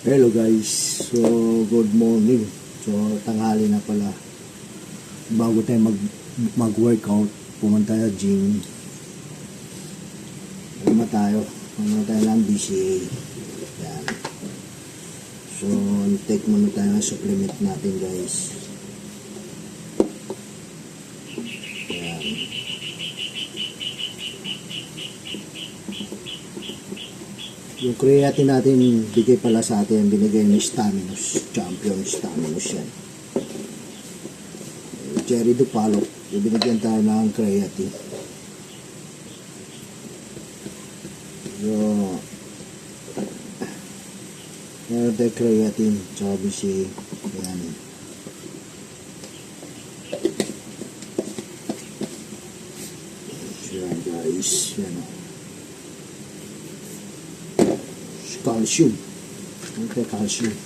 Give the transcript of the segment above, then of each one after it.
Hello guys, so good morning. So tanghali na pala. Bago tayo mag-workout, pumunta sa gym. Pumunta tayo ng BCA. Yan. So take muna tayo ng supplement natin guys. Yan. Yung creatine natin, bigay pala sa atin, binigay ng Staminus, champion Staminus yan. Jerry Dupalo, binigyan tayo ng creatine. So, meron tayo creatine, sabi si, yan. So, yan guys, yan o. Calcium. Okay, calcium.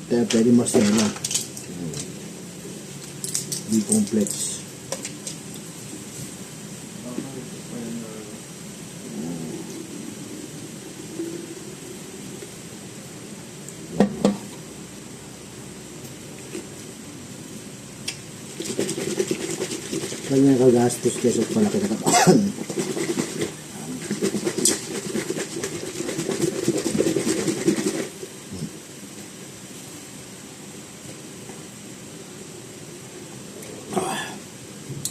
Kaya pwede masela. B-complex. Kanya kagastos keso pala kinakataan.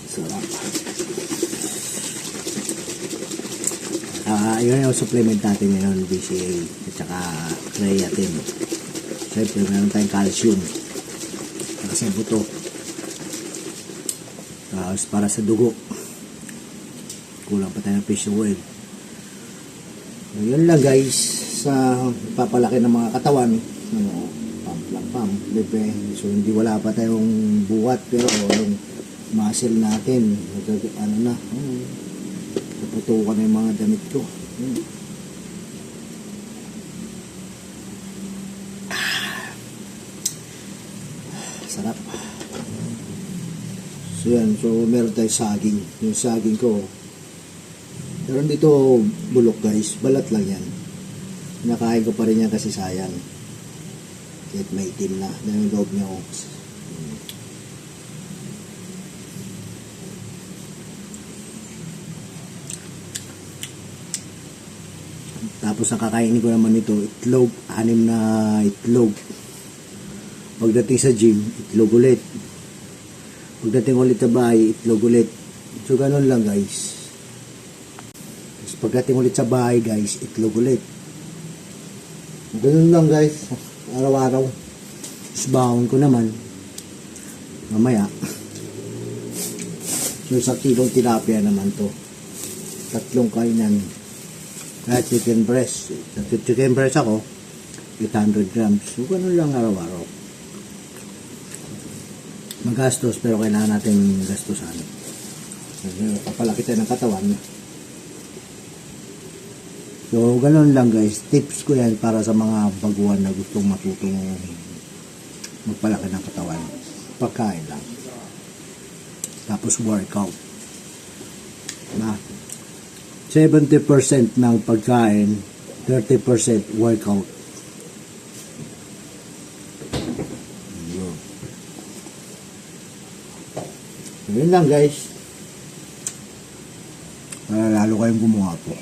Sarap. Yun yung supplement natin ngayon, BCA at saka creatine. Siyempre meron tayong calcium para sa buto. Para sa dugo, kulang pa tayo ng fish oil. So, yun lang guys, sa papalaki ng mga katawan, pump, bebe. So hindi wala pa tayong buhat, pero yung muscle natin, naputukan na yung mga damit ko. Sarap. So yan, so meron tayong saging. Yung saging ko, meron dito bulok guys, balat lang yan. Nakain ko pa rin yan kasi sayang. Kahit may itim na, dahil yung loob niya ko. Tapos nakakainin ko naman ito, itlog, 6 na itlog. Pagdating sa gym, itlog ulit. Pagdating ulit sa bahay, itlog ulit. So, ganun lang guys. Tapos pagdating ulit sa bahay guys, itlog ulit. Ganun lang guys. Araw-araw. Tapos bahon ko naman. Mamaya. So, sa kilong tilapia naman to. 3 kainan. Kaya chicken breast. Sa chicken breast ako, 800 grams. So, ganun lang araw-araw. Magastos pero kailangan natin gastusan. Papalaki tayo ng katawan. So ganoon lang guys, tips ko yan para sa mga baguhan na gustong matutong magpalaki ng katawan. Pagkain lang, tapos workout na 70% ng pagkain, 30% workout. Yun lang guys. Para lalo kayong gumawa po.